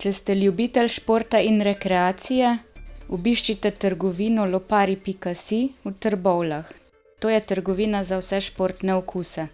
Če ste ljubitelj športa in rekreacije, obiščite trgovino lopari.si v Trbovljah. To je trgovina za vse športne okuse.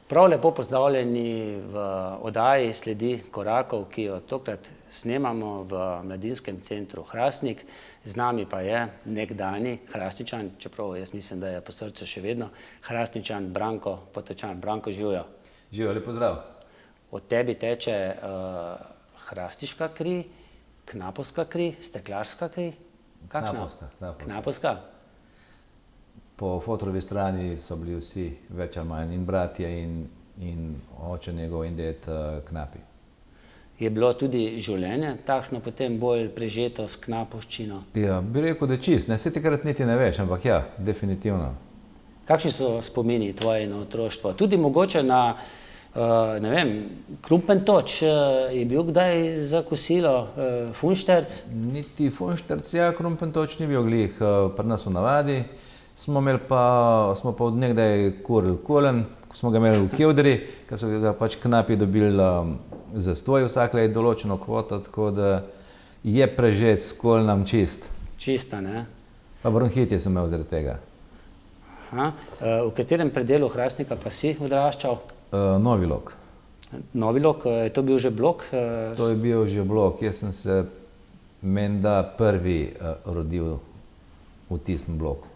Prav lepo pozdravljeni v oddaji Sledi korakov, ki jo tokrat snemamo v Mladinskem centru Hrastnik. Z nami pa je nekdanji Hrastničan, čeprav jaz mislim, da je po srcu še vedno Hrastničan, Branko Potočan. Branko, živijo. Živijo, lep pozdrav. Od tebi teče hrastniška kri, knapovska kri, steklarska kri? Knapovska. Po fotrovi strani so bili vsi več ali manj in bratje in oče njegov in ded knapi. Je bilo tudi življenje takšno potem bolj prežeto s knapovščino? Ja, bi rekel, da čist, ne, saj takrat niti ne veš, ampak ja, definitivno. Kakšni so spomini tvoji na otroštvo? Tudi mogoče na, ne vem, krumpentoč, je bil kdaj za kosilo funšterc? Niti funšterc, ja, krumpentoč ni bil glih pri nas v navadi. Smo pa od nekdaj kurili kulen, ko smo ga imeli v kevdri, ker so ga pač knapi dobili zastoj vsak let določeno kvoto, tako da je prežet s kulnom čist. Čista, ne? Pa bronhitije sem imel zaradi tega. Aha. V katerem predelu Hrastnika pa si odraščal? Novi Log. Novi Log, je to bil že blok? To je bil že blok, jaz sem se menda prvi rodil v tistem bloku.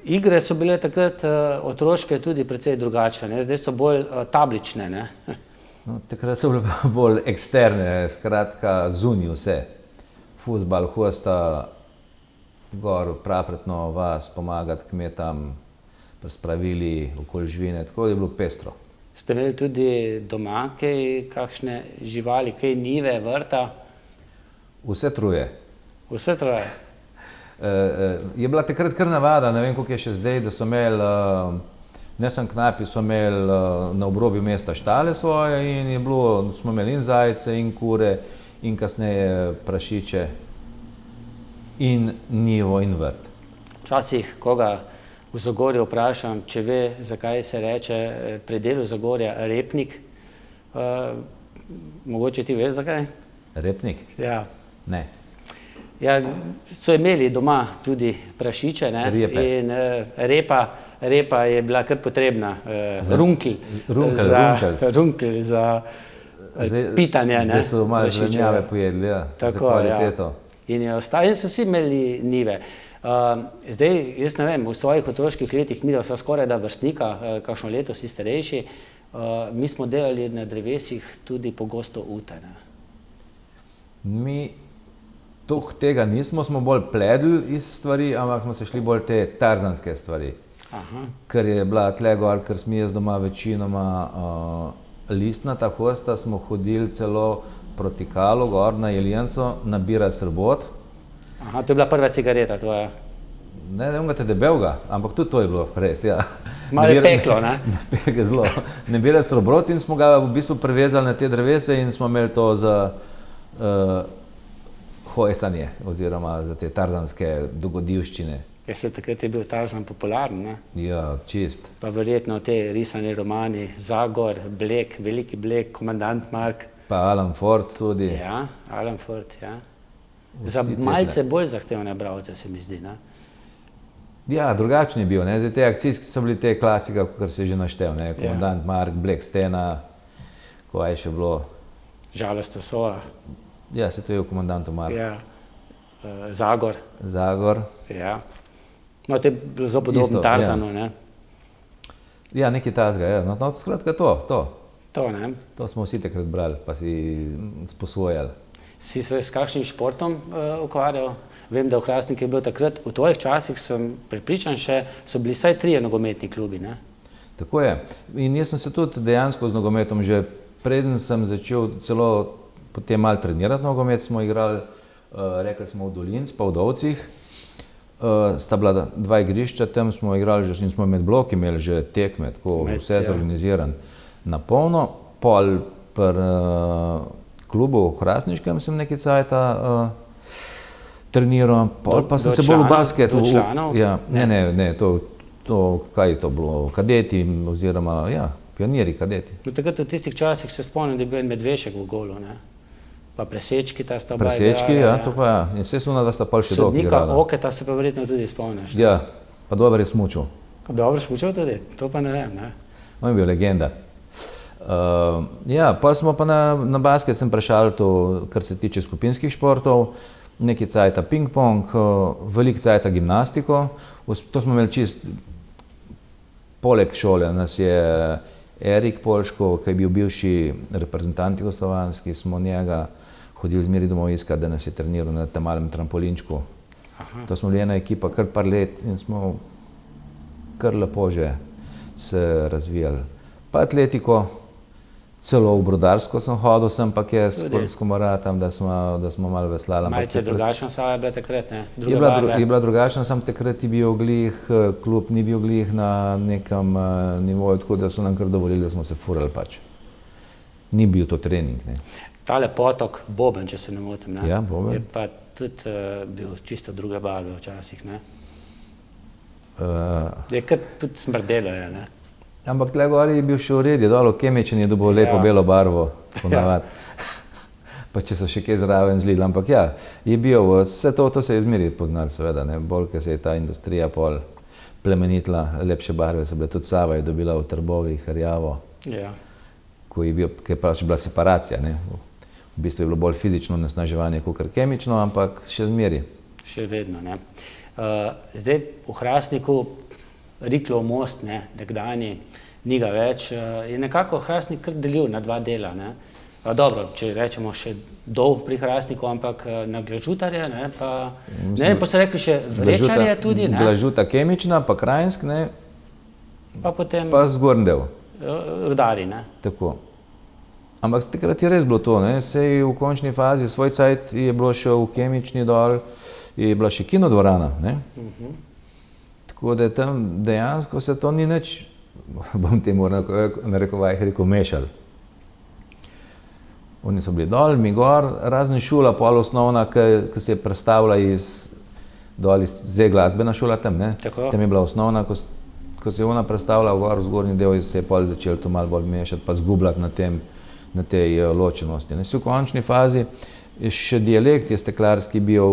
Igre so bile takrat otroške tudi precej drugačne, zdaj so bolj tablične, ne? No, takrat so bile bolj eksterne, skratka zunaj vse. Fuzbal, hosta, gor, prapretno vas, pomagati kmetam, pri spravili, okoli živine, tako je bilo pestro. Ste imeli tudi doma kakšne živali, kaj njive, vrta? Vse troje. Vse troje? Je bila takrat kar navada, ne vem, koliko je še zdaj, da so imeli, ne samo knapi, so imeli na obrobju mesta štale svoje in smo imeli in zajce, in kure, in kasneje prašiče, in njivo, in vrt. Včasih koga v Zagorju vprašam, če ve, zakaj se reče predelu Zagorja repnik. Mogoče ti veš, zakaj? Repnik? Ja. Ne. Ja, so imeli doma tudi prašiče, ne? Repe. In repa je bila kar potrebna, runkelj za pitanje, ne? Zdaj so malo zelenjave pojedli, ja, za kvaliteto. In so vsi imeli njive. Zdaj, jaz ne vem, v svojih otroških letih midva sva skoraj da vrstnika, kakšno leto si starejši, mi smo delali na drevesih tudi pogosto ute, ne? Mi toliko tega nismo, smo bolj pledli iz stvari, ampak smo se šli bolj te tarzanske stvari. Aha. Ker je bila tle gor, ker smo jaz doma večinoma listnata hosta, smo hodili celo proti Kalu, gor na Jeljenco, nabirati srbot. Aha, to je bila prva cigareta tvoja? Ne vem, te debelga, ampak tudi to je bilo res, ja. Malo je peklo, ne? Peklo zelo. Nabirati srbot in smo ga v bistvu privezali na te drevese in smo imeli to za hojsanje oziroma za te tarzanske dogodivščine. Ja, se takrat je bil Tarzan popularen, ne? Ja, čist. Pa verjetno te risani romani, Zagor, Blek, Veliki Blek, Komandant Mark. Pa Alan Ford tudi. Ja, Alan Ford, ja. Za malce bolj zahtevne bralce se mi zdi, ne? Ja, drugačen je bil, ne? Zdaj, te akcijski so bili te klasika, kar se je že naštel, ne? Komandant Mark, Black Stena, ko je še bilo. Žalost Soa. Ja, se to je v Komandantu Mark. Ja, Zagor. Zagor. Ja. No, to je bilo zelo podobno Tarzanu, ne? Ja, nekaj tazga, ja. No, skratka to. To, ne? To smo vsi takrat brali, pa si sposvojali. Si se s kakšnim športom ukvarjal? Vem, da v Hrastniku je bil takrat, v tvojih časih sem prepričan še, so bili vsaj 3 nogometni klubi, ne? Tako je. In jaz sem se tudi dejansko z nogometom že preden sem začel celo potem malo trenirati nogomet, smo igrali, rekli smo v Dolinc, pa v Dovcih. Sta bila 2 igrišča, tam smo igrali že in smo med bloki imeli že tekme, tako vse zorganiziran na polno. Pol klubu v Hrastniškem sem nekaj cajta treniral, pa sem se bolj v basketu. Ja, ne, kaj je to bilo, kadeti oziroma, ja, pionirji kadeti. No, takrat v tistih časih se spomnim, da je bil en Medvešek v golu, ne? Pa Presečki, ta sta oba Presečki, ja, to pa ja. In vse da sta pol še dolgo igrala. Sodnika Oketa se pa verjetno tudi spomniš. Ja, pa dobro je smučal. Dobro smučal tudi? To pa ne vem, ne? On je bil legenda. Ja, pa smo pa na basket sem prešal to, kar se tiče skupinskih športov, nekaj cajta ping-pong, veliko cajta gimnastiko. To smo imeli čist poleg šole, nas je Erik Polško, ki je bil bivši reprezentant jugoslovanski, smo njega hodili zmeri domov iskati, da nas je treniral na tem malem trampolinčku. To smo bili ena ekipa kar par let in smo kar lepo že se razvijali. Pa atletiko, celo v Brodarsko sem hodil, sem pa kje s komaratom, da smo malo veslali. Malce drugačna Sava je bila takrat, ne? Je bila drugačna, sam takrat je bil glih, klub ni bil glih na nekem nivoju, tako da so nam kar dovolili, da smo se furali pač. Ni bil to trening, ne. Tale potok Boben, če se ne motim, ne? Ja, Boben. Je pa tudi bil čisto druge barve včasih, ne? Je kar tudi smrdelo, je, ne? Ampak tle gori je bil še v redi, dol v Kemičen je dobil lepo belo barvo, ponavad. Pa če so še kaj zraven zlili, ampak ja, je bil, vse to se je zmeri poznali seveda, ne, bolj, ker se je ta industrija pol plemenitla, lepše barve so bile, tudi Sava je dobila v Trbovih rjavo, ko je pač bila separacija, ne, v bistvu je bilo bolj fizično onesnaževanje kakor kemično, ampak še zmeri. Še vedno, ne. Zdaj v Hrastniku Riklov most, ne, nekdanji, ni ga več, je nekako Hrastnik kar delil na dva dela, ne. Dobro, če rečemo še dol pri Hrastniku, ampak na Glažutarje, ne, pa, ne, pa so rekli še Vrečarje tudi, ne. Glažuta Kemična, pa Krajinsk, ne, pa potem pa zgornji del. Rudari, ne. Tako. Ampak takrat je res bilo to, ne, sej v končni fazi, svoj cajt je bilo še v Kemični dol, je bila še kinodvorana, ne. Tako da tam dejansko se to ni nič, bom temu narekovajih rekel, mešali. Oni so bili dol, mi gor, razen šola, pol osnovna, ki se je predstavila dol iz zdaj glasbena šola tam, ne. Tam je bila osnovna, ko se je ona predstavila gor v zgornji del, se je pol začel to malo bolj mešati, pa zgubljati na tej ločenosti. V končni fazi še dialekt je steklarski bil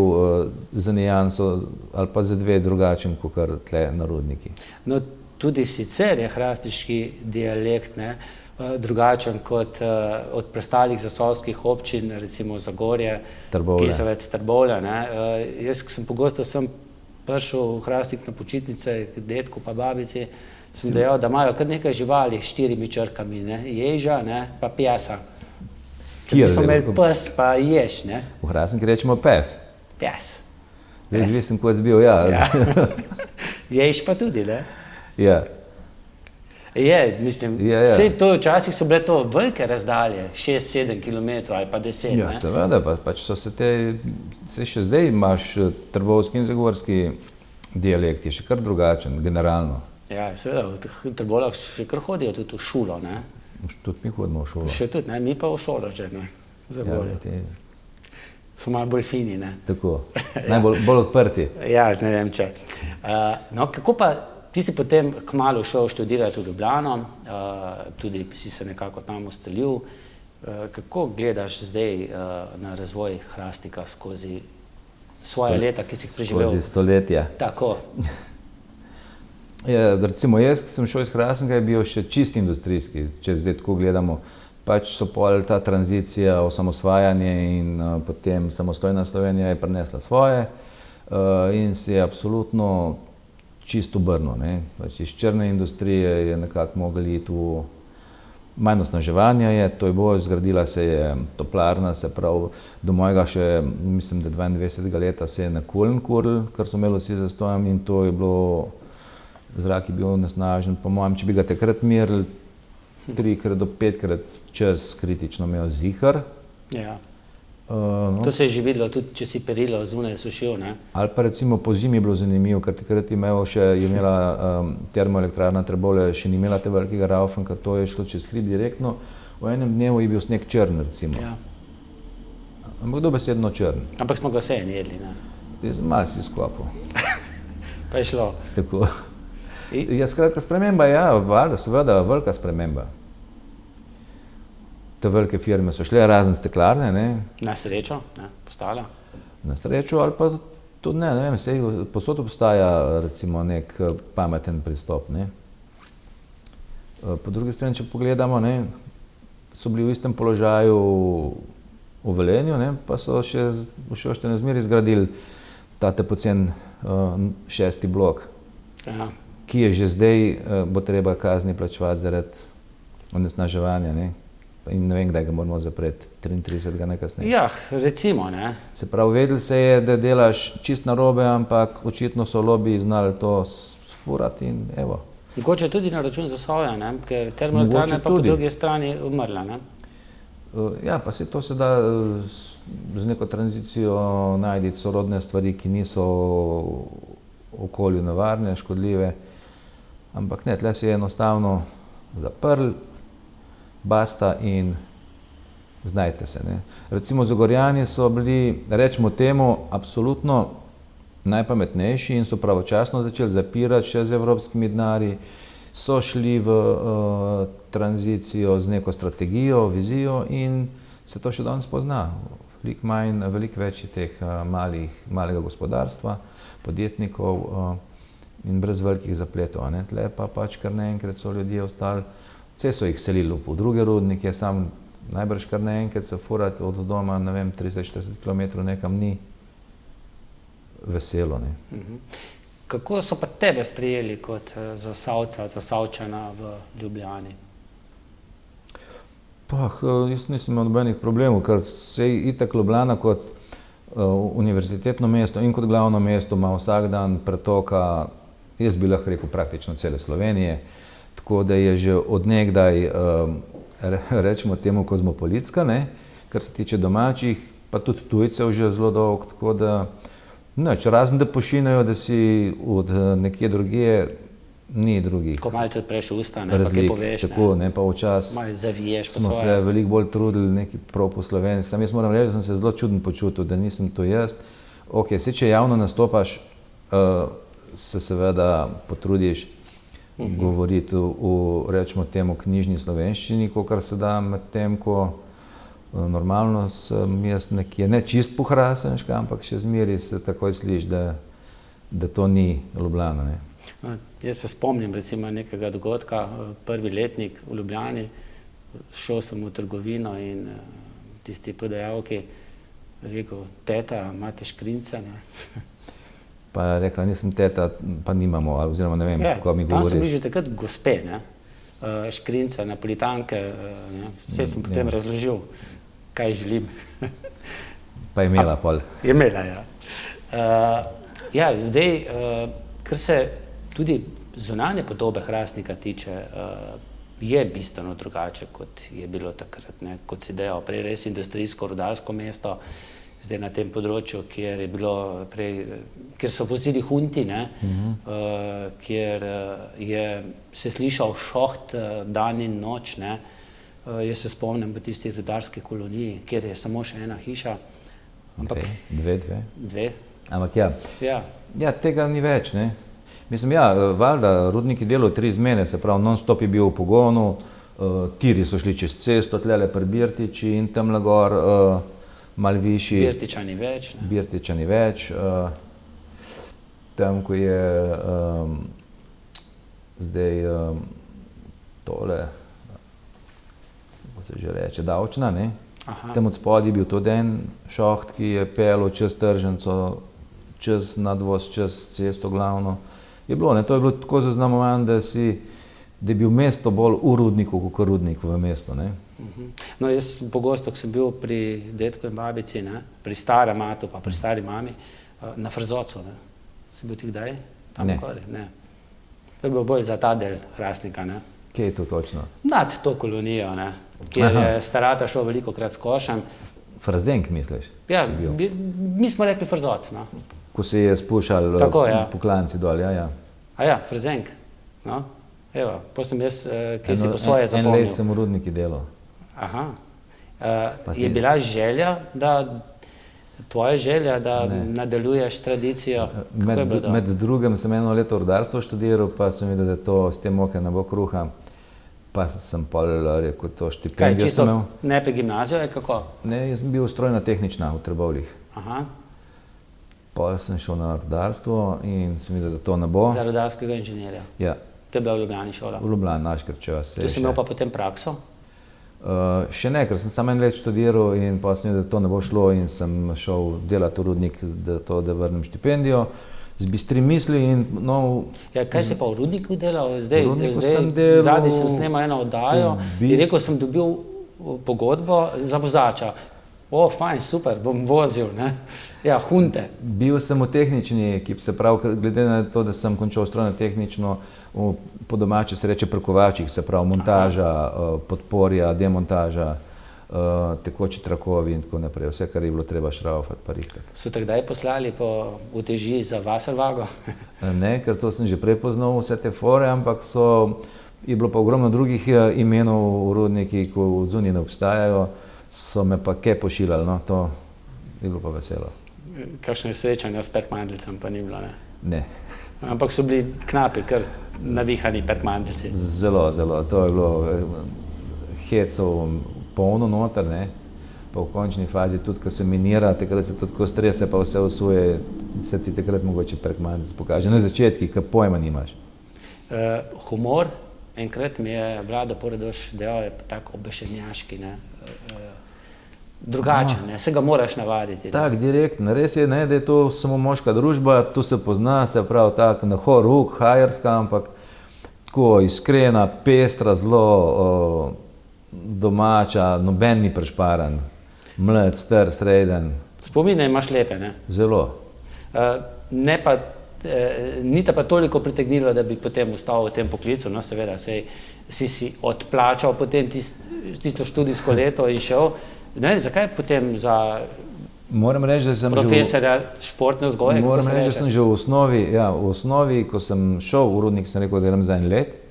za nijanso ali pa za dve drugačen, kakor tle na Rudniki. No, tudi sicer je hrastniški dialekt, ne, drugačen kot od preostalih zasavskih občin, recimo Zagorje, Kizovec, Trbovlje, ne. Jaz, ko sem pogosto prišel v Hrastnik na počitnice k dedku pa babici, sem dejal, da imajo kar nekaj živali s 4 črkami, ne, ježa, ne, pa pjasa. Ker smo imeli pes pa jež, ne. V Hrastniki rečemo pes. Pes. Zdaj izvisen, kot zbil, ja. Jež pa tudi, ne. Ja. Je, mislim, vsej to, včasih so bile to velike razdalje, 6-7 kilometrov ali pa 10, ne. Ja, seveda, pač so se še zdaj imaš trbovski in zagorski dialekt, je še kar drugačen, generalno. Ja, seveda, v Trbovljah še kar hodijo tudi v šolo, ne. Tudi mi hodimo v šolo. Še tudi, ne, mi pa v šolo že, ne, Zagorje. So malo bolj fini, ne. Tako, bolj odprti. Ja, ne vem če. No, kako pa, ti si potem kmalu šel študirati v Ljubljano, tudi si se nekako tam ustalil. Kako gledaš zdaj na razvoj Hrastnika skozi svoje leta, ki si jih preživel? Skozi stoletja. Tako. Ja, recimo jaz, ki sem šel iz Hrastnika, je bil še čist industrijski, če zdaj tako gledamo. Pač so pol ta tranzicija, osamosvajanje in potem samostojna Slovenija je prinesla svoje in se je absolutno čisto obrnil, ne. Pač iz črne industrije je nekako mogli iti v manj osnaževanja je, to je bolj, zgradila se je toplarna, se pravi, do mojega še, mislim, da 22. leta se je na Kulen kuril, kar so imeli vsi zastojem in to je bilo, zrak je bil onesnažen, po mojem, če bi ga takrat merili 3 do 5 čez kritično imel zihar. Ja. To se je že videlo, tudi če si perilo zunaj sušil, ne? Ali pa recimo po zimi je bilo zanimivo, ker takrat je imela termoelektrarna Trbovlje, še ni imela te velikega raufenka, to je šlo čez hrib direktno, v enem dnevu je bil sneg črn, recimo. Ja. Ampak dobesedno črn. Ampak smo ga vseeno jedli, ne? Malo si skopil. Pa je šlo. Tako. Ja, skratka, sprememba je, valjda, seveda, velika sprememba. Te velike firme so šle, razen steklarne, ne? Na srečo, ne, postala. Na srečo ali pa tudi ne vem, saj povsod obstaja recimo nek pameten pristop, ne. Po drugi strani, če pogledamo, ne, so bili v istem položaju v Velenju, ne, pa so še v Šoštanju zmeraj zgradili ta pocen 6. blok, Ja. ki je že zdaj, bo treba kazni plačevati zaradi onesnaževanja, ne. In ne vem, kdaj ga moramo zapreti, 33. najkasneje. Ja, recimo, ne. Se pravi, vedeli se je, da delaš čist narobe, ampak očitno so lobiji znali to sfurati in evo. Mogoče tudi na račun Zasavja, ne, ker termoelektrarna pa po drugi strani umrla, ne. Ja, pa se to se da z neko tranzicijo najti sorodne stvari, ki niso okolju nevarne, škodljive, ampak ne, tle se je enostavno zaprl, basta in znajte se, ne. Recimo Zagorjani so bili, rečemo temu, absolutno najpametnejši in so pravočasno začeli zapirati še z evropskimi denarji, so šli v tranzicijo z neko strategijo, vizijo in se to še danes pozna. Veliko več je teh malega gospodarstva, podjetnikov in brez velikih zapletov, ne. Tle pa pač kar naenkrat so ljudje ostali, vse so jih selili v druge rudnike, sam najbrž kar naenkrat se furati od doma, ne vem, 30-40 km nekam ni veselo, ne. Kako so pa tebe sprejeli kot Zasavca, Zasavčana v Ljubljani? Jaz nisem imel nobenih problemov, ker saj itak Ljubljana kot univerzitetno mesto in kot glavno mesto ima vsak dan pretoka, jaz bi lahko rekel praktično cele Slovenije, tako da je že od nekdaj, rečemo temu, kozmopolitska, ne, kar se tiče domačih, pa tudi tujcev že zelo dolgo, tako da nič, razen da pošinejo, da si od nekje drugje, ni drugih Ko malce odpreš usta, ne, pa kaj poveš, tako, ne, pa včasih malo zaviješ po smo svoje. se veliko bolj trudili neki prav po slovenski. Sam jaz moram reči, da sem se zelo čudno počutil, da nisem to jaz. Ok, saj če javno nastopaš, se seveda potrudiš govoriti v, rečemo temu, knjižni slovenščini, kakor se da, medtem ko normalno sem jaz nekje, ne čist pohrasenška, ampak še zmeraj se takoj sliši, da to ni Ljubljana, ne. Jaz se spomnim recimo nekega dogodka, prvi letnik v Ljubljani, šel sem v trgovino in tisti prodajalki rekel, teta, imate škrince, ne? Pa je rekla, nisem teta, pa nimamo, oziroma ne vem, kako mi Tam so govoriš. bili že takrat gospe, ne? Škrince, napolitanke, ne? Vse sem potem razložil, kaj želim. Pa je imela pol. Je imela, ja. Ja, zdaj, kar se tudi zunanje podobe Hrastnika tiče, je bistveno drugače, kot je bilo takrat, ne. Kot si dejal, prej res industrijsko-rudarsko mesto, zdaj na tem področju, kjer je bilo prej, kjer so vozili hunti, ne, kjer je se slišal šoht dan in noč, ne. Jaz se spomnim po tisti rudarski koloniji, kjer je samo še ena hiša. Ampak dve. Ampak ja. Ja. Ja, tega ni več, ne. Mislim, ja, valjda, rudniki delajo 3 izmene, se pravi, non-stop je bil v pogonu, tiri so šli čez cesto, tlele pri Birtiči in tamle gor, malo višji. Birtiča ni več, ne. Birtiča ni več. Tam, ko je zdaj tole, kako se že reče, Davčna, ne. Tam od spodaj je bil tudi en šoht, ki je peljal čez tržnico, čez nadvoz, čez cesto glavno. Je bilo, ne, to je bilo tako zaznamovano, da je bil mesto bolj v rudniku, kot rudnik v mestu, ne. No, jaz pogosto, ko sem bil pri dedku in babici, ne, pri starem atu pa pri stari mami, na Frzocu, ne. Si bil ti kdaj tam okoli? Ne. To je bilo bolj za ta del Hrastnika, ne. Kje je to točno? Nad to kolonijo, ne, kjer je starata šel velikokrat s košem. Frzenk, misliš? Ja, mi smo rekli Frzoc, no. Ko se je spuščal po klanci dol, ja. Ja, Frzenk, no. Evo, potem sem jaz, kje si po svoje zapomnil. En let sem v rudniki delal. Aha. Je bila želja, tvoja želja, da nadaljuješ tradicijo? Med drugim sem 1 leto rudarstvo študiral, pa sem videl, da to s tem moke ne bo kruha. Pa sem pol rekel, to štipendijo sem imel. Najprej gimnazijo, kako? Ne, jaz sem bil strojno-tehnična v Trbovljah. Aha. Pol sem šel na rudarstvo in sem videl, da to ne bo. Za rudarskega inženirja? Ja. To je bila v Ljubljani šola? V Ljubljani, Naškerčeva. Tu si imel pa potem prakso? Še ne, ker sem samo 1 let študiral in pa sem videl, da to ne bo šlo in sem šel delati v rudnik, da vrnem štipendijo. Zbistrim misli in kaj si pa v rudniku delal? Zdaj delal, zadnji sem snemal eno oddajo in rekel sem dobil pogodbo za vozača. Fajn, super, bom vozil, ne? Ja, hunte. Bil sem v tehnični ekipi, se pravi, glede na to, da sem končal strojno-tehnično, po domače se reče pri kovačih, se pravi montaža, podporja, demontaža, tekoči trakovi in tako naprej. Vse, kar je bilo treba šraufati pa rihtati. So te kdaj poslali po uteži za Wasserwago? Ne, ker to sem že prej poznal vse te fore, ampak je bilo pa ogromno drugih imenov v rudniki, ko zunaj ne obstajajo, so me pa kaj pošiljali, no, to je bilo pa veselo. Kakšno srečanje s perkmandeljcem pa ni bilo, ne? Ne. Ampak so bili knapi, kar navihani perkmandeljci. Zelo, to je bilo hecov polno noter, ne? Pa v končni fazi tudi, ko se minira, takrat se tudi ko strese pa vse usuje, se ti takrat mogoče perkmandeljc pokaže. Na začetki, ko pojma nimaš. Humor, enkrat mi je Vlado Poredoš dejal, je tak obešenjaški, ne? Drugačen, ne? Se ga moraš navaditi. Tak, direktno. Res je, ne, da je to samo moška družba, tu se pozna, se pravi tak na horuk, hajerska, ampak tako iskrena, pestra, zelo domača, noben ni prešparan, mlad, star, sreden. Spomine imaš lepe, ne? Zelo. Ni te pa toliko pritegnilo, da bi potem ostal v tem poklicu, no seveda, si odplačal potem tisto študijsko leto in šel. Ne vem, zakaj potem za profesorja športne vzgoje? Moram reči, da sem že v osnovi, ko sem šel v rudnik, sem rekel, da idem za 1 let.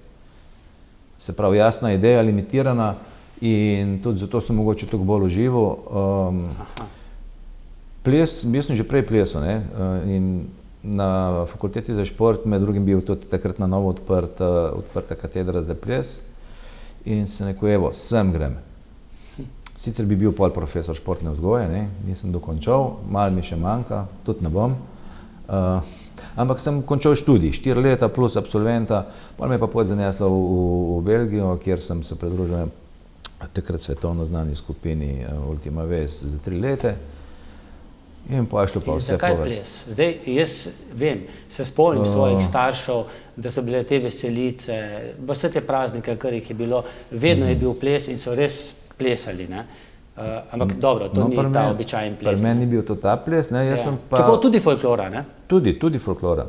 Se pravi, jasna ideja, limitirana in tudi zato sem mogoče toliko bolj užival. Ples, bil sem že prej plesal, ne, in na fakulteti za šport med drugim bil tudi takrat na novo odprta katedra za ples in sem rekel, evo, sem grem. Sicer bi bil pol profesor športne vzgoje, ne, nisem dokončal, malo mi še manjka, tudi ne bom. Ampak sem končal študij, 4 leta plus absolventa, pol me je pa pot zanesla v Belgijo, kjer sem se pridružil takrat svetovno znani skupini Ultima Ves za 3 leta. In pa je šlo pa vse po vrsti. Zakaj ples? Zdaj, jaz vem, se spomnim svojih staršev, da so bile te veselice, vse te praznike, kar jih je bilo, vedno je bil ples in so res plesali, ne? Ampak dobro, to ni ta običajen ples. Pri meni ni bil to ta ples, ne, jaz sem pa... Čeprav tudi folklora, ne? Tudi folklora.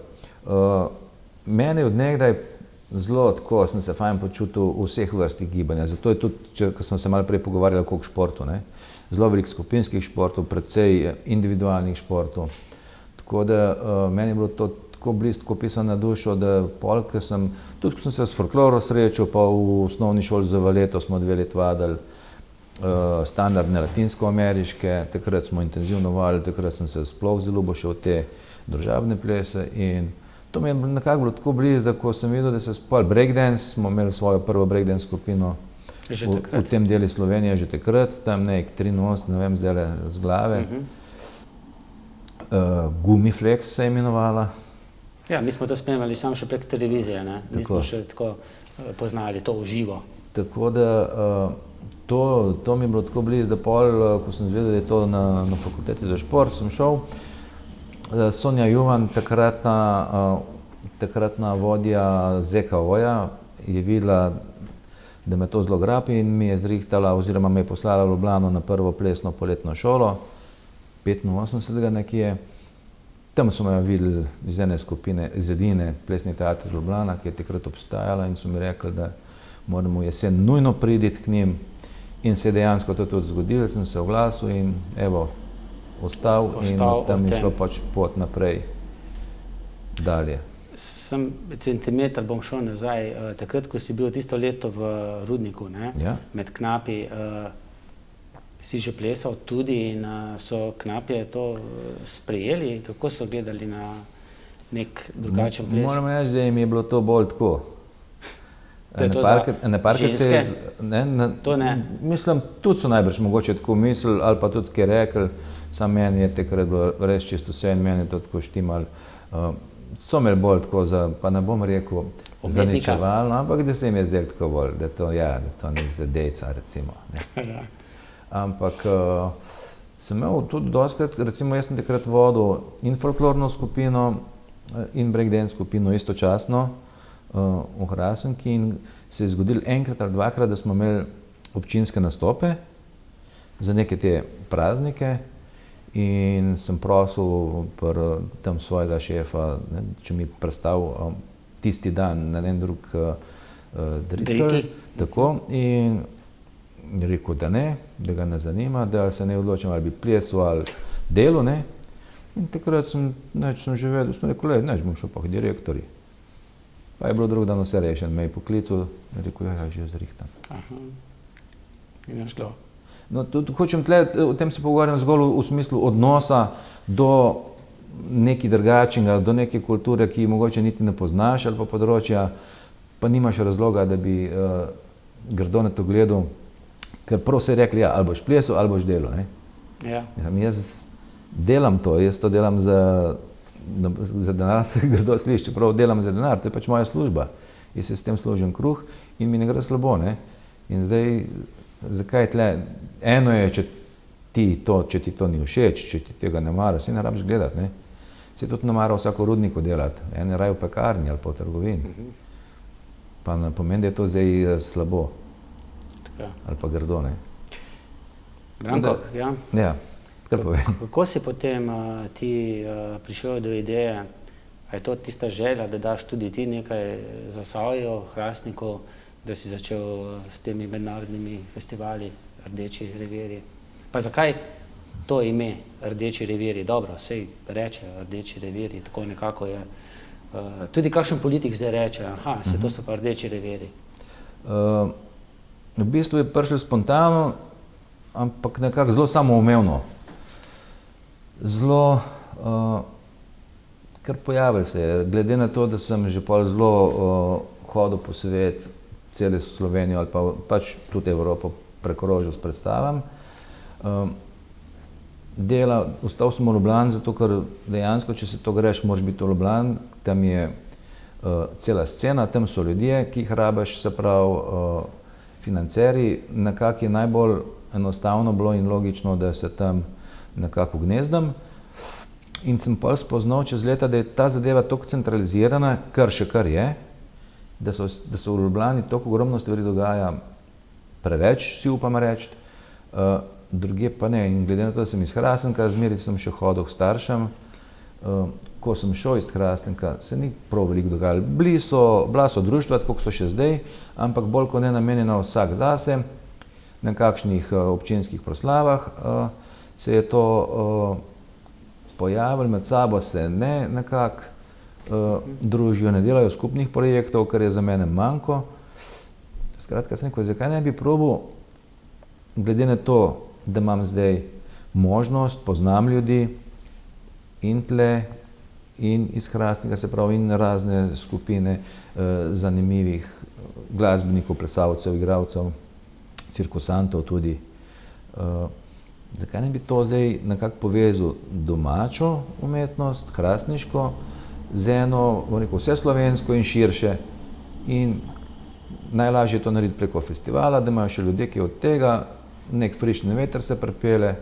Mene od nekdaj zelo tako, sem se fajn počutil v vseh vrstih gibanja, zato je tudi, ko smo se malo prej pogovarjali okrog športu, ne? Zelo veliko skupinskih športov, predvsej individualnih športov. Tako da meni je bilo to tako blizu, tako pisano na dušo, da pol, ko sem se s folklorom srečal, pa v osnovni šoli za valeto smo 2 leti vadili standardne latinsko-ameriške, takrat smo intenzivno vadili, takrat sem se sploh zelo šel v te družabne plese in to mi je nekako bilo tako blizu, da ko sem videl, da se spal breakdance, smo imeli svojo prvo breakdance skupino v tem delu Slovenije že takrat, tam nek 83, ne vem zdaj z glave. Gumiflex se je imenovala. Ja, mi smo to spremljali samo še prek televizije, ne? Nismo še tako poznali to v živo. Tako da to mi je bilo tako blizu, da pol, ko sem izvedel, da je to na fakulteti za šport, sem šel. Sonja Juvan, takratna vodja ZKO-ja, je videla, da me to zelo grapi in mi je zrihtala oziroma me je poslala v Ljubljano na prvo plesno poletno šolo, 85 nekje. Tam so me videli iz ene skupine, iz edine plesni teatri Ljubljana, ki je takrat obstajala in so mi rekli, da moramo jesen nujno priditi k njim in se je dejansko to tudi zgodilo, sem se oglasil in evo, ostal in tam je šlo pač pot naprej dalje. Sem centimeter bom šel nazaj. Takrat, ko si bil tisto leto v Rudniku, ne, Ja. med knapi, si že plesal tudi in so knapje to sprejeli? Kako so gledali na nek drugačen ples? Moram reči, da jim je bilo to bolj tako. Da je to za Ene parkrat se je ženske? To ne. Mislim, tudi so najbrž mogoče tako mislili ali pa tudi kaj rekli, samo meni je takrat bilo res čisto vse in meni je to tako štimalo. So imeli bolj tako za, pa ne bom rekel, zaničevalno, ampak da se jim je zdelo tako bolj, da to ni za dejca, recimo. Ne. Ja. Ampak sem imel tudi dostikrat, recimo jaz sem takrat vodil in folklorno skupino in breakdance skupino istočasno v Hrastniku in se je zgodilo enkrat ali dvakrat, da smo imeli občinske nastope za neke te praznike in sem prosil tam svojega šefa, ne, če mi predstavil tisti dan na en drug dritel. Tako in je rekel, da ne, da ga ne zanima, da se ne odločim, ali bi plesal ali delal, ne. In takrat sem že vedel, sem rekel, neč bom šel pa k direktorju. Pa je bilo drug dan vse rešen, me je poklical in rekel, ja, že zrihtam. Aha. In je šlo. No, tudi hočem o tem se pogovarjam zgolj v smislu odnosa do nekaj drugačnega, do neke kulture, ki mogoče niti ne poznaš ali pa področja, pa nimaš razloga, da bi grdo na to gledal, ker prav se je rekli, ja, ali boš plesal, ali boš delal, ne. Ja. Mislim, jaz delam to, jaz to delam za denar, se grdo sliši, čeprav delam za denar, to je pač moja služba. Jaz se s tem služim kruh in mi ne gre slabo, ne. In zdaj, zakaj tle, eno je, če ti to ni všeč, če ti tega ne mara, saj ne rabiš gledati, ne. Saj tudi ne mara vsako rudniku delati, en je raje v pekarni ali pa v trgovini. Pa ne pomeni, da je to zdaj slabo Tako. ali pa grdo, ne. Branko, ja. Ja, kar povej. Kako si potem ti prišel do ideje, a je to tista želja, da daš tudi ti nekaj Zasavju, Hrastniku, da si začel s temi mednarodnimi festivali Rdeči revirji? Pa zakaj to ime Rdeči revirji? Dobro, sej reče Rdeči revirji, tako nekako je. Tudi kakšen politik zdaj reče, aha, se to so pa Rdeči revirji. V bistvu je prišlo spontano, ampak nekako zelo samoumevno. Zelo, kar pojavil se je, glede na to, da sem že pol zelo hodil po svet, celo Slovenijo ali pa pač tudi Evropo prekrožil s predstavam. Ostal sem v Ljubljani, zato ker dejansko, če se to greš, moraš biti v Ljubljani, tam je cela scena, tam so ljudje, ki jih rabiš, se pravi financerji, nekako je najbolj enostavno bilo in logično, da se tam nekako gnezdam. In sem pol spoznal čez leta, da je ta zadeva toliko centralizirana, kar še kar je, da se v Ljubljani toliko ogromno stvari dogaja, preveč si upam reči, drugje pa ne. In glede na to, da sem iz Hrastnika, zmeraj sem še hodil k staršem. Ko sem šel iz Hrastnika, se ni prav veliko dogajalo. Bila so društva, tako so še zdaj, ampak bolj kot ne namenjeno vsak zase, na kakšnih občinskih proslavah se je to pojavilo, med sabo se ne nekako družijo, ne delajo skupnih projektov, kar je za mene manjko. Skratka, sem rekel, zakaj ne bi probal, glede na to, da imam zdaj možnost, poznam ljudi in tle, in iz Hrastnika, se pravi, in razne skupine zanimivih glasbenikov, plesalcev, igralcev, cirkusantov tudi. Zakaj ne bi to zdaj nekako povezal domačo umetnost, hrastniško, z eno, bom rekel, vseslovensko in širše. In najlažje je to narediti preko festivala, da imajo še ljudje, ki od tega nek frišni veter se pripelje.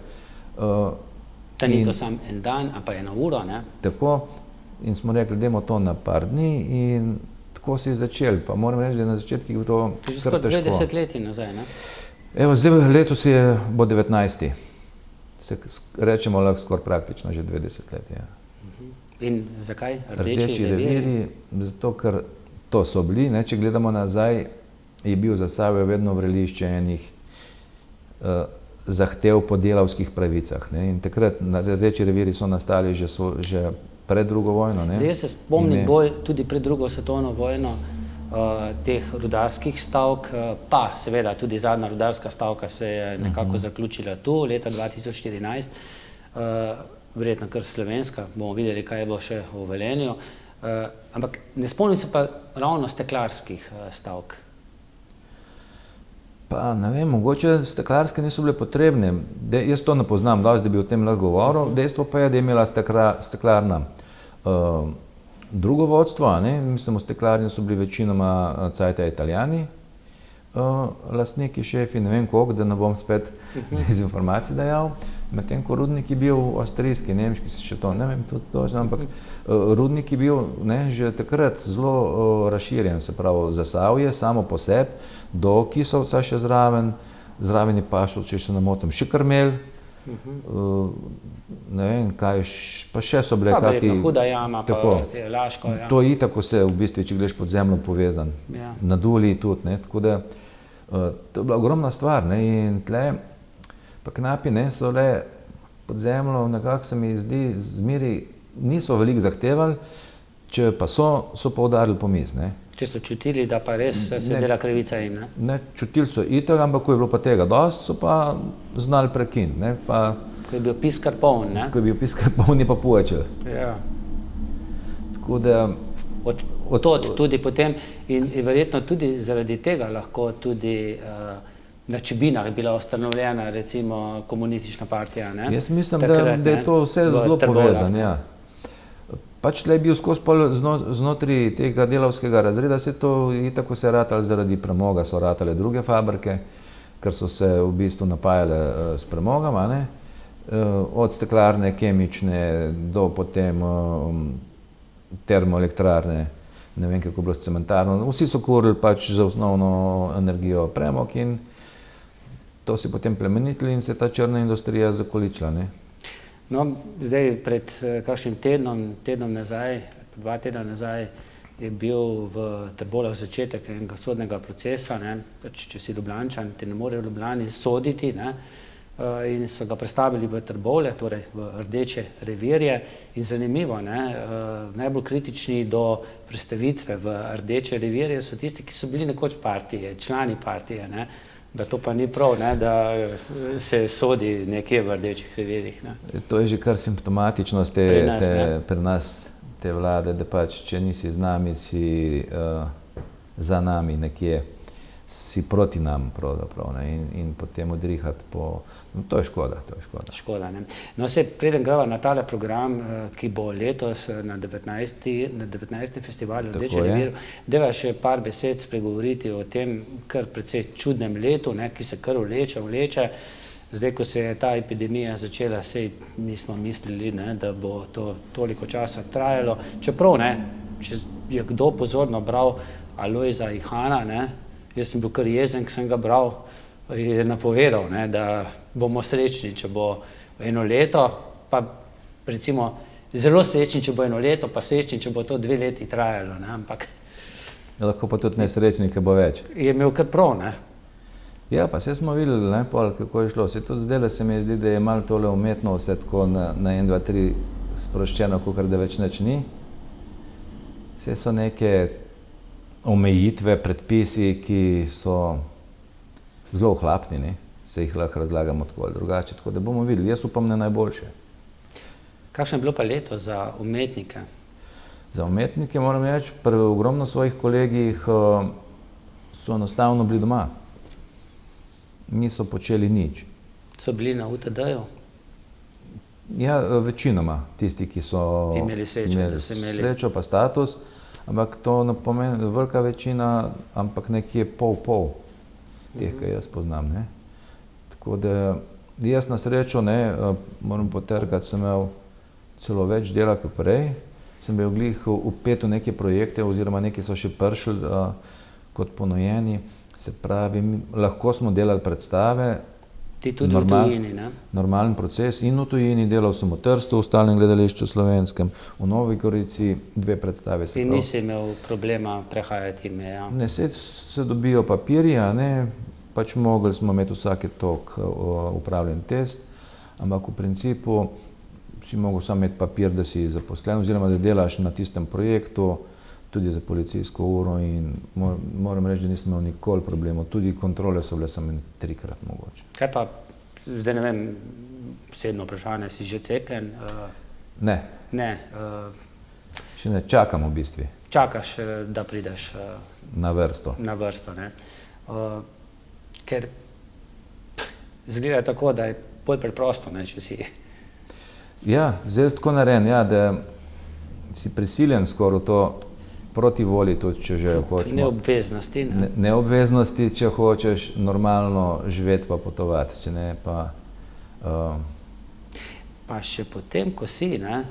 Da ni to samo en dan, a pa eno uro, ne? Tako. In smo rekli, dajmo to na par dni in tako se je začel. Pa moram reči, da je na začetkih bilo kar težko. 20 let nazaj, ne? Evo, zdaj letos bo 19. Se rečemo lahko skoraj praktično že 20 let, ja. In zakaj Rdeči revirji? Zato, ker to so bili, ne, če gledamo nazaj, je bil Zasavje vedno vrelišče enih zahtev po delavskih pravicah, ne. In takrat Rdeči revirji so nastali že pred drugo vojno. Ne? Zdaj se spomnim bolj tudi pred drugo svetovno vojno teh rudarskih stavk, pa seveda tudi zadnja rudarska stavka se je nekako zaključila tu, leta 2014, verjetno kar slovenska, bomo videli, kaj bo še v Velenju, ampak ne spomnim se pa ravno steklarskih stavk. Pa ne vem, mogoče steklarske niso bile potrebne. Jaz to ne poznam, da bi o tem lahko govoril. Dejstvo pa je, da je imela steklarna drugo vodstvo, ne? Mislim, v steklarni so bili večinoma cajta Italijani, lastniki, šefi, ne vem koliko, da ne bom spet dezinformacij dajal. Medtem ko rudnik je bil avstrijski, nemški, se še to, ne vem tudi točno, ampak rudnik je bil že takrat zelo razširjen, se pravi Zasavje, samo po sebi, do Kisovca še zraven je pašel, če se ne motim, še Karmel, ne vem kaj, pa še so bile kaki... Pa Huda jama, tako, pa Laško, ja. To je itak vse v bistvu, če gledaš pod zemljo povezan, na Duli tudi, ne, tako da to je bila ogromna stvar, ne, in tle pa knapi, ne, so le pod zemljo, nekako se mi zdi, zmeri niso veliko zahtevali, če pa so poudarili pomis, ne. Če so čutili, da pa res se dela krivica jim, ne? Ne, čutili so itak, ampak ko je bilo pa tega dosti, so pa znali prekiniti, ne, pa... Ko je bil piskar poln, ne? Ko je bil piskar poln, je pa povečal. Ja. Tako da... Od tudi potem in verjetno tudi zaradi tega lahko tudi na Čebinah bila ustanovljena recimo komunistična partija, ne? Jaz mislim, da je to vse zelo povezano, ja. Pač tle je bil skozi znotraj tega delavskega razreda, se to itak se ratali zaradi premoga, so ratale druge fabrike, ker so se v bistvu napajale s premogom, ne? Od steklarne, kemične do potem termoelektrarne, ne vem kako bilo s cementarno, vsi so kurili pač za osnovno energijo premog in to si potem plemenitili in se ta črna industrija zakoličila, ne. No, zdaj pred kakšnim tednom nazaj, 2 tedna nazaj, je bil v Trbovljah začetek enega sodnega procesa, ne, pač če si Ljubljančan, te ne morejo v Ljubljani soditi, ne, in so ga prestavili v Trbovlje, torej v Rdeče revirje in zanimivo, ne, najbolj kritični do prestavitve v Rdeče revirje so tisti, ki so bili nekoč partije, člani partije, ne, da to pa ni prav, ne, da se sodi nekje v Rdečih revirjih, ne. To je že kar simptomatičnost pri nas te vlade, da pač, če nisi z nami, si za nami nekje, si proti nam pravzaprav, ne, in potem odrihati po... To je škoda, to je škoda. Škoda, ne. No, se preden greva na tale program, ki bo letos na 19. festivalu Rdeče revirje, deva še par besed spregovoriti o tem kar precej čudnem letu, ne, ki se kar vleče. Zdaj, ko se je ta epidemija začela, sej nismo mislili, ne, da bo to toliko časa trajalo. Čeprav, ne, če je kdo pozorno bral Alojza Ihana, ne, jaz sem bil kar jezen, ko sem ga bral, je napovedal, ne, da bomo srečni, če bo eno leto, pa recimo zelo srečni, če bo eno leto, pa srečni, če bo to 2 leti trajalo, ne, ampak... Lahko pa tudi nesrečni, ker bo več. Je imel kar prav, ne. Ja, pa vse smo videli, ne, pol, kako je šlo. Se tudi zdaj se mi zdi, da je malo tole umetno vse tako na 1, 2, 3 sproščeno, kakor da več nič ni. Vse so neke omejitve, predpisi, ki so zelo ohlapni, ne. Se jih lahko razlagamo tako ali drugače, tako da bomo videli. Jaz upam na najboljše. Kakšno je bilo pa leto za umetnike? Za umetnike moram reči, pri ogromno svojih kolegih so enostavno bili doma. Niso počeli nič. So bili na UTD-ju? Ja, večinoma tisti, ki so imeli srečo pa status, ampak to ne pomeni velika večina, ampak nekje pol teh, ki jaz poznam, ne. Tako da jaz na srečo, ne, moram potrkati, sem imel celo več dela kot prej, sem bil glih vpet v neke projekte oziroma neki so še prišli kot ponujeni, se pravi, lahko smo delali predstave, ti tudi v tujini, ne? Normalen proces in v tujini, delal sem v Trstu, v Stalnem gledališču slovenskem, v Novi Gorici 2 predstave. In nisi imel problema prehajati meja? Ne, se dobijo papirji, a ne, pač mogli smo imeti vsake toliko upravljen test, ampak v principu si mogel samo imeti papir, da si zaposlen, oziroma da delaš na tistem projektu, tudi za policijsko uro in moram reči, da nisem imel nikoli problemov. Tudi kontrole so bile samo 3-krat mogoče. Kaj pa, zdaj ne vem, sedno vprašanje, si že cepljen? Ne. Ne. Še ne, čakam v bistvu. Čakaš, da prideš na vrsto. Na vrsto, ne. Ker izgleda tako, da je bolj preprosto, ne, če si. Ja, zdaj je tako narejen, ja, da si prisiljen skoraj to proti volji, tudi če že hočemo. Neobveznosti, ne? Neobveznosti, če hočeš normalno živeti pa potovati, če ne pa... Pa še potem, ko si, ne,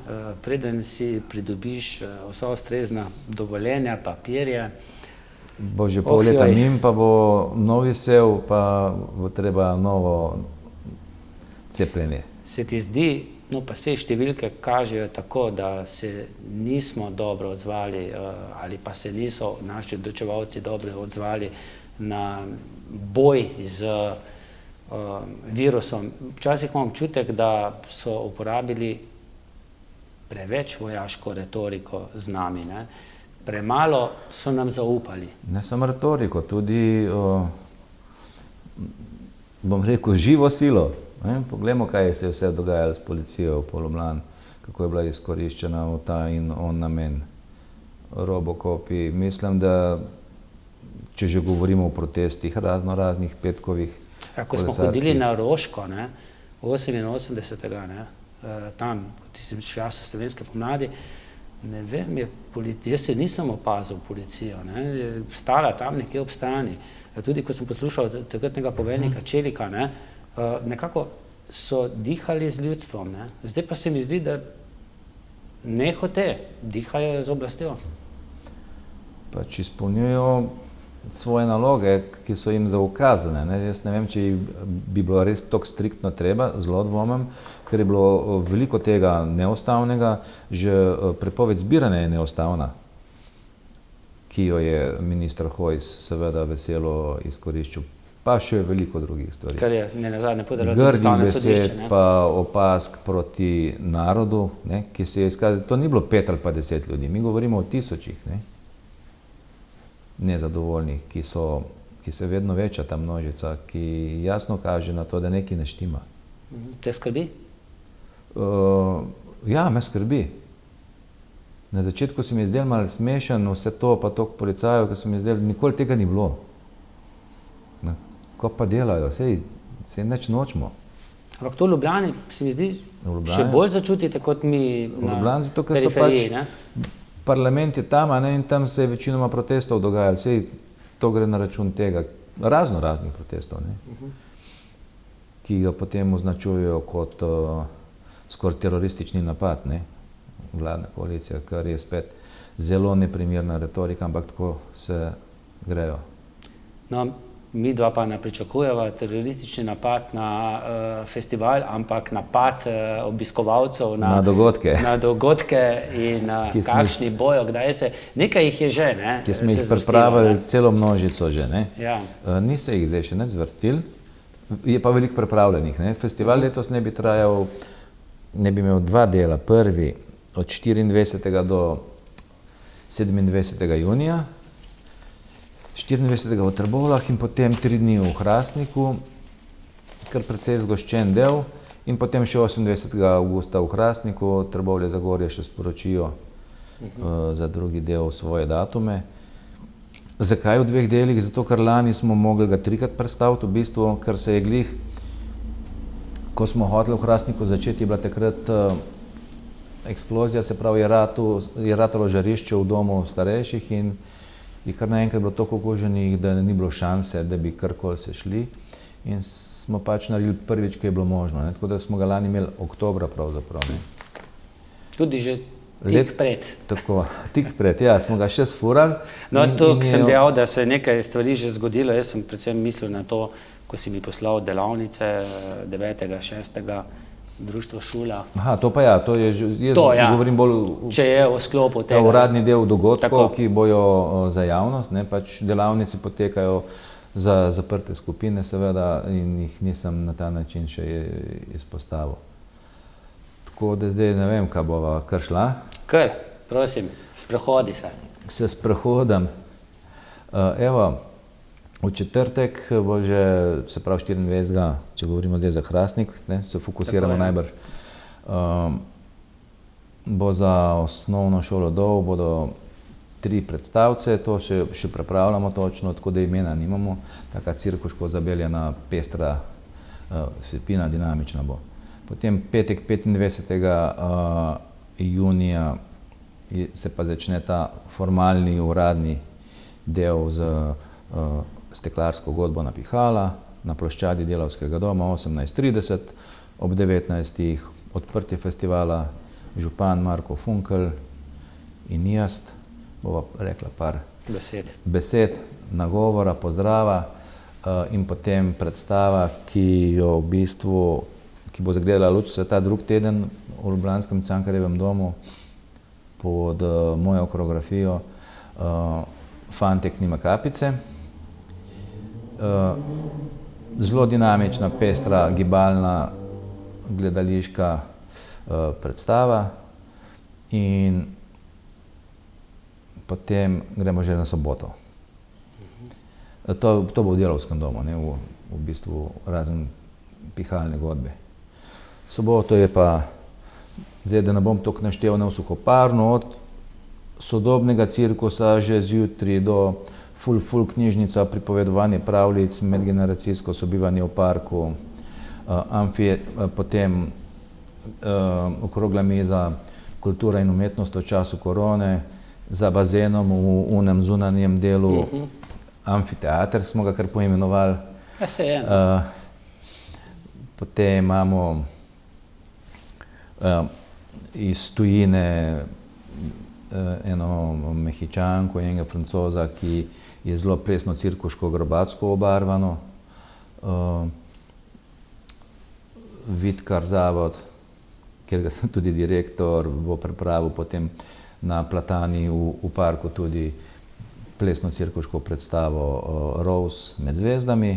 preden si pridobiš vsa ustrezna dovoljenja, papirje. Bo že pol leta mimo, pa bo novi sev, pa bo treba novo cepljenje. Se ti zdi, no pa se številke kažejo tako, da se nismo dobro odzvali ali pa se niso naši odločevalci dobro odzvali na boj z virusom. Včasih imam občutek, da so uporabili preveč vojaško retoriko z nami, ne? Premalo so nam zaupali. Ne samo retoriko, tudi, bom rekel, živo silo. Poglejmo, kaj se je vse dogajalo s policijo v Ljubljani, kako je bila izkoriščena v ta in on namen. Robocopi, mislim, da če že govorimo o protestih raznih petkovih, ko smo hodili na Roško, ne, 88. Ne, tam, v tistem času slovenske pomladi, ne vem, jaz se nisem opazil policijo, ne, je stala tam nekje ob strani. Tudi ko sem poslušal takratnega poveljnika Čelika, ne, nekako so dihali z ljudstvom, ne. Zdaj pa se mi zdi, da nehote dihajo z oblastjo. Pač izpolnjujejo svoje naloge, ki so jim zaukazane. Jaz ne vem, če bi bilo res tako striktno treba, zelo dvomim, ker je bilo veliko tega neustavnega, že prepoved zbiranja je neustavna, ki jo je minister Hojs seveda veselo izkoriščil, pa še veliko drugih stvari. Kar je nenazadnje povedalo tudi Ustavno sodišče. Grdih besed, pa opask proti narodu, ki se je izkazalo, to ni bilo 5 ali pa 10 ljudi, mi govorimo o tisočih, nezadovoljnih, ki se vedno veča ta množica, ki jasno kaže na to, da nekaj ne štima. Te skrbi? Ja, me skrbi. Na začetku se mi je zdelo malo smešen vse to, pa toliko policajev, ker se mi je zdelo, nikoli tega ni bilo. Ko pa delajo, sej nič nočemo. Ampak to v Ljubljani se mi zdi še bolj začutite kot mi na periferiji, ne? Parlament je tam, in tam se je večinoma protestov dogajalo. Sej to gre na račun tega, raznih protestov, ki ga potem označujejo kot skoraj teroristični napad, vladna koalicija, kar je spet zelo neprimerna retorika, ampak tako se grejo. No, mi dva pa ne pričakujeva teroristični napad na festival, ampak napad obiskovalcev na dogodke in kakšni bojo, kdaj se. Nekaj jih je že, ne? Ki smo jih pripravili celo množico že, ne? Ja. Ni se jih zdaj še nič zvrstil, je pa veliko pripravljenih, ne? Festival letos ne bi trajal, ne bi imel 2 dela. Prvi od 24. do 27. junija, 24. v Trbovljah in potem 3 dni v Hrastniku, kar precej zgoščen del, in potem še 28. avgusta v Hrastniku, Trbovlje Zagorje še sporočijo za drugi del svoje datume. Zakaj v 2 delih? Zato, ker lani smo mogli ga 3-krat predstaviti, v bistvu, ker se je glih, ko smo hoteli v Hrastniku začeti, je bila takrat eksplozija, se pravi, je ratalo žarišče v domu starejših in je kar naenkrat bilo toliko okuženih, da ni bilo šanse, da bi karkoli se šli. In smo pač naredili prvič, ko je bilo možno. Tako da smo ga lani imeli oktobra pravzaprav. Tudi že tik pred. Tako, tik pred, ja, smo ga še sfurali. No, to sem dejal, da se nekaj stvari že zgodilo. Jaz sem predvsem mislil na to, ko si mi poslal delavnice 9. 6. Društvo Šula. Aha, to pa ja, to je že, jaz govorim bolj če je v sklopu tega. Uradni del dogodkov, ki bojo za javnost, pač delavnice potekajo za zaprte skupine seveda in jih nisem na ta način še izpostavil. Tako da zdaj ne vem, kaj bova kar šla. Kar, prosim, sprehodi se. Se sprehodam. Evo, v četrtek bo že, se pravi 24. če govorimo zdaj za Hrastnik, ne, se fokusiramo najbrž. Bo za osnovno šolo Dol, bodo 3 predstavce, to še pripravljamo točno, tako da imena nimamo. Taka cirkuško zabeljena, pestra vsebina, dinamična bo. Potem petek 25. junija se pa začne ta formalni, uradni del z steklarsko godbo na pihala na ploščadi Delavskega doma 18:30, ob 19. odprtje festivala, župan Marko Funkel in jaz, bova rekla par besed, nagovora, pozdrava in potem predstava, ki bo zagledala luč sveta drug teden v ljubljanskem Cankarjevem domu pod mojo koreografijo Fantek nima kapice. Zelo dinamična, pestra, gibalna, gledališka predstava in potem gremo že na soboto. To bo v Delavskem domu, ne, v bistvu razen pihalne godbe. V soboto je pa, zdaj da ne bom toliko naštel, ne, v Suhoparnu, od sodobnega cirkusa že zjutraj do ful knjižnica, pripovedovanje pravljic, medgeneracijsko sobivanje v parku, potem okrogla miza kultura in umetnost v času korone, za bazenom v unem zunanjem delu, amfiteater smo ga kar poimenovali. Potem imamo iz tujine eno Mehičanko, enega Francoza, ki je zelo plesno cirkuško grobatsko obarvano. Vidkar zavod, kjer ga sem tudi direktor, bo pripravil potem na Platani v parku tudi plesno cirkuško predstavo Rose med zvezdami.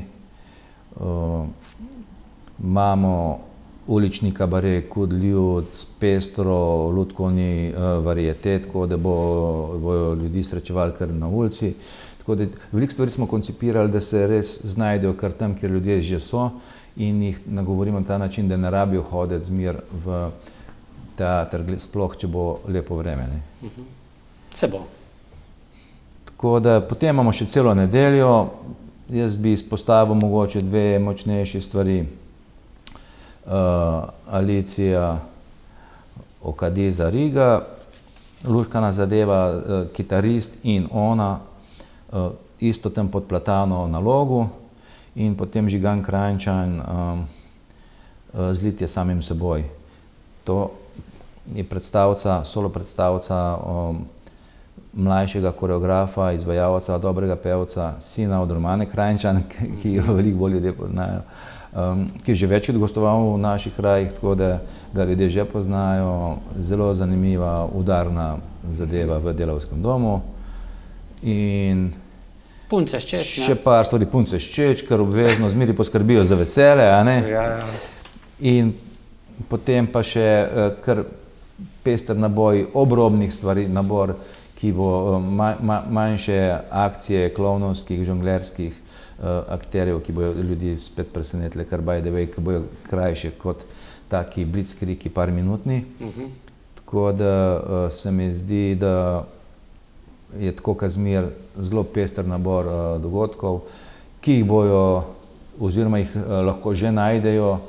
Imamo ulični kabaret Kud ljud, pestro, lutkovni varietet, tako da bojo ljudi srečevali kar na ulici. Tako da veliko stvari smo koncipirali, da se res znajdejo kar tam, kjer ljudje že so in jih nagovorimo na ta način, da ne rabijo hoditi zmer v teater, sploh če bo lepo vreme. Se bo. Tako da potem imamo še celo nedeljo. Jaz bi izpostavil mogoče 2 močnejši stvari. Alicija Okadiza Riga, luštkana zadeva, kitarist in ona, isto tam pod Platano na Logu, in potem Žigan Krajnčan, Zlitje samim seboj. To je predstavca, solo predstavca mlajšega koreografa, izvajalca, dobrega pevca, sina od Romane Krajnčan, ki jo veliko bolj ljudje poznajo, ki je že večkrat gostoval v naših krajih, tako da ga ljudje že poznajo. Zelo zanimiva, udarna zadeva v Delavskem domu. In Punce ščeč, ne? Še par stvari, punce ščeč, kar obvezno zmeri poskrbijo za veselje, a ne? In potem pa še kar pester naboj obrobnih stvari, nabor, ki bo manjše akcije klovnovskih, žonglerskih akterjev, ki bojo ljudi spet presenetili, kar by the way, ki bojo krajše kot taki blitzkrigi par minutni. Tako da se mi zdi, da je tako kazmer zelo pester nabor dogodkov, ki jih bojo oziroma jih lahko že najdejo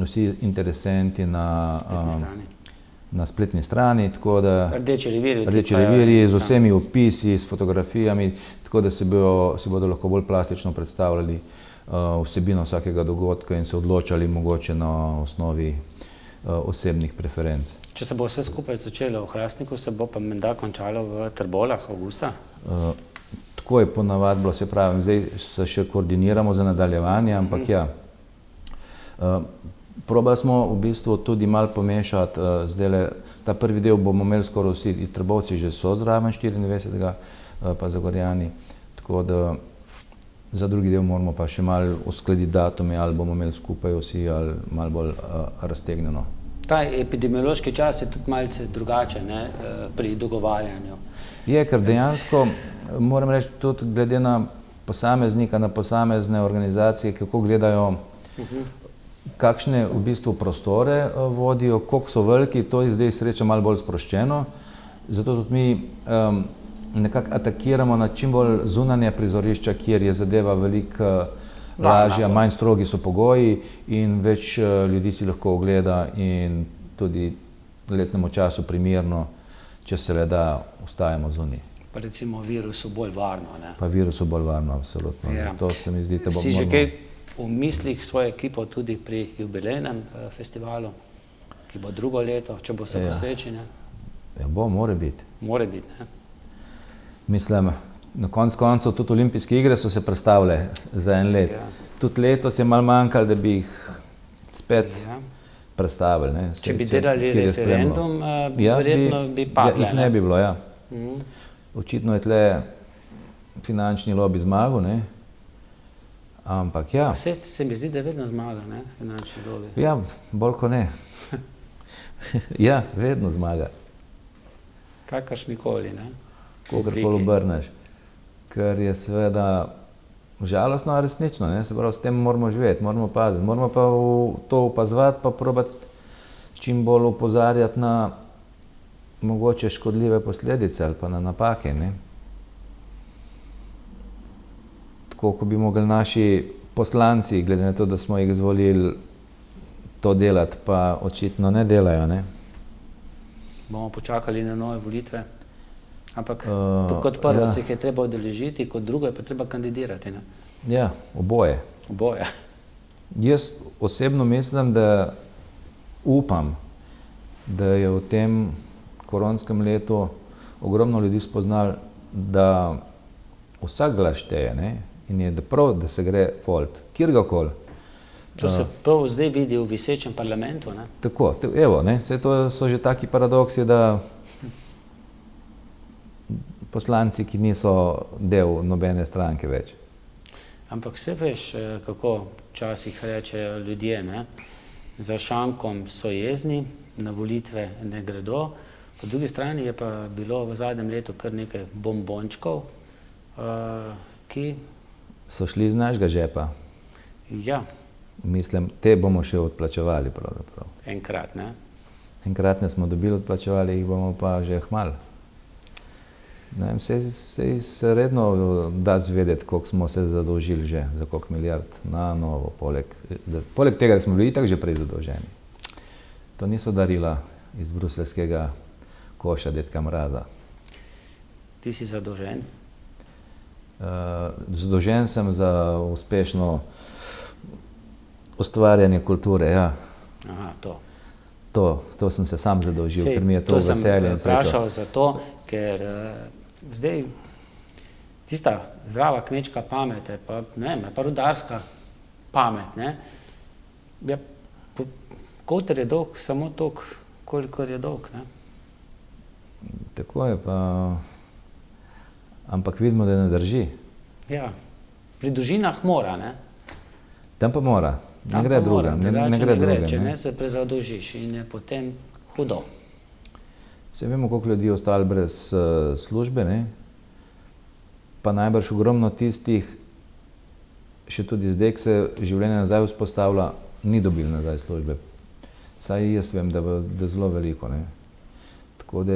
vsi interesenti na spletni strani, tako da Rdeči revirji z vsemi opisi, s fotografijami, tako da si bodo lahko bolj plastično predstavljali vsebino vsakega dogodka in se odločali mogoče na osnovi osebnih preferenc. Če se bo vse skupaj začelo v Hrastniku, se bo pa menda končalo v Trbovljah avgusta? Tako je ponavadi bilo, se pravim, zdaj se še koordiniramo za nadaljevanje, ampak ja. Probali smo v bistvu tudi malo pomešati, zdajle, ta prvi del bomo imeli skoraj vsi, Trbovci že so zraven 24. pa Zagorjani, tako da za drugi del moramo pa še malo uskladiti datume, ali bomo imeli skupaj vsi, ali malo bolj raztegnjeno. Ta epidemiološki čas je tudi malce drugačen, ne, pri dogovarjanju. Je, ker dejansko, moram reči, tudi glede na posameznika, na posamezne organizacije, kako gledajo, kakšne v bistvu prostore vodijo, koliko so veliki, to je zdaj sreča malo bolj sproščeno. Zato tudi mi nekako atakiramo na čim bolj zunanje prizorišča, kjer je zadeva veliko lažja, manj strogi so pogoji in več ljudi si lahko ogleda in tudi letnemu času primerno, če se le da, ostajamo zunaj. Pa recimo virusu bolj varno, ne? Pa virusu bolj varno, absolutno. Ja. Zato se mi zdi, da bo Si že kaj v mislih svojo ekipo tudi pri jubilejnem festivalu, ki bo drugo leto, če bo se posrečenje? Ja, more biti. More biti, ne? Mislim, na koncu koncev tudi olimpijske igre so se prestavile za en let. Ja. Tudi letos je malo manjkalo, da bi jih spet prestavili. Ne. Če bi delali referendum, verjetno bi padle. Jih ne bi bilo, ja. Očitno je tle finančni lobby zmagal, ne. Ampak ja. Se mi zdi, da vedno zmaga, ne, finančni lobby. Ja, bolj ko ne. Ja, vedno zmaga. Kakršnikoli, ne. Kogarkoli obrneš. Ker je seveda žalostno, a resnično, ne? Se pravi, s tem moramo živeti, moramo paziti, moramo pa to opazovati, pa probati čim bolj opozarjati na mogoče škodljive posledice ali pa na napake, ne? Tako, ko bi mogli naši poslanci, glede na to, da smo jih izvolili, to delati, pa očitno ne delajo, ne? Bomo počakali na nove volitve. Ampak kot prvo se jih je treba udeležiti, kot drugo je pa treba kandidirati, ne? Ja, oboje. Oboje. Jaz osebno mislim, da upam, da je v tem koronskem letu ogromno ljudi spoznalo, da vsak glas šteje, ne? In je prav, da se gre volt, kjergakoli. To se prav zdaj vidi v visečem parlamentu, ne? Tako, evo, ne? Saj to so že taki paradoksi, da poslanci, ki niso del nobene stranke več. Ampak se veš, kako včasih rečejo ljudje, ne? Za šankom so jezni, na volitve ne gredo. Po drugi strani je pa bilo v zadnjem letu kar nekaj bombončkov, ki... So šli iz našega žepa. Ja. Mislim, te bomo še odplačevali pravzaprav. Enkrat, ne? Enkratne smo dobili, odplačevali jih bomo pa že hmalo. Ne vem, se redno da zvedeti, koliko smo se zadolžili že, za koliko milijard na novo, poleg tega, da smo bili itak že prej zadolženi. To niso darila iz bruseljskega koša dedka Mraza. Ti si zadolžen? Zadolžen sem za uspešno ustvarjanje kulture, ja. Aha, to. To sem se sam zadolžil, ker mi je to veselje in srečo. To sem vprašal zato, ker zdaj tista zdrava kmečka pamet, pa ne vem, pa rudarska pamet, ne, ja, koter je dolg samo toliko, kolikor je dolg, ne. Tako je pa, ampak vidimo, da ne drži. Ja, pri družinah mora, ne. Tam pa mora, ne gre druga, ne gre druga. Če ne se prezadolžiš in je potem hudo. Saj vemo, koliko ljudi je ostalo brez službe, ne? Pa najbrž ogromno tistih, še tudi zdaj, ki se življenje nazaj vzpostavlja, ni dobil nazaj službe. Saj jaz vem, da zelo veliko, ne? Tako da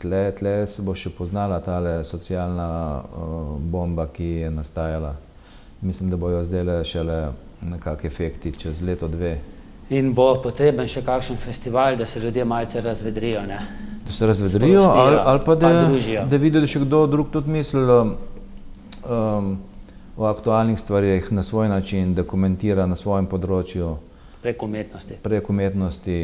tle se bo še poznala tale socialna bomba, ki je nastajala. Mislim, da bojo zdaj šele nekak efekti čez leto, dve. In bo potreben še kakšen festival, da se ljudje malce razvedrijo, ne? Da se razvedrijo ali pa da vidijo, da še kdo drug tudi misli o aktualnih stvarih na svoj način, da komentira na svojem področju. Prek umetnosti.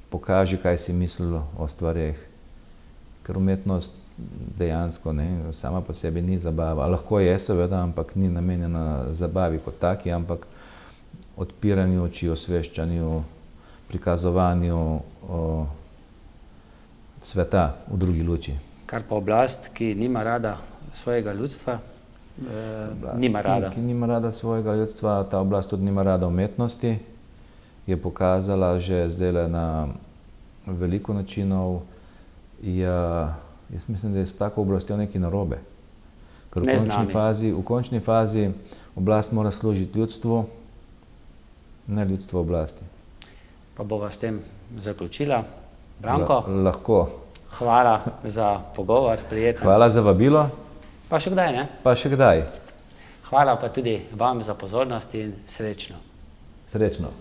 Pokaži, kaj si mislil o stvarih. Ker umetnost dejansko, ne, sama po sebi ni zabava. Lahko je seveda, ampak ni namenjena zabavi kot taki, ampak odpiranju oči, osveščanju, prikazovanju sveta v drugi luči. Kar pa oblast, ki nima rada svojega ljudstva, nima rada. Ki nima rada svojega ljudstva, ta oblast tudi nima rada umetnosti. je pokazala že zdaj na veliko načinov. Jaz mislim, da je s tako oblastjo nekaj narobe. Ker v končni fazi oblast mora služiti ljudstvu, ne ljudstvo oblasti. Pa bova s tem zaključila. Branko, lahko. Hvala za pogovor, prijetno. Hvala za vabilo. Pa še kdaj, ne? Pa še kdaj. Hvala pa tudi vam za pozornost in srečno. Srečno.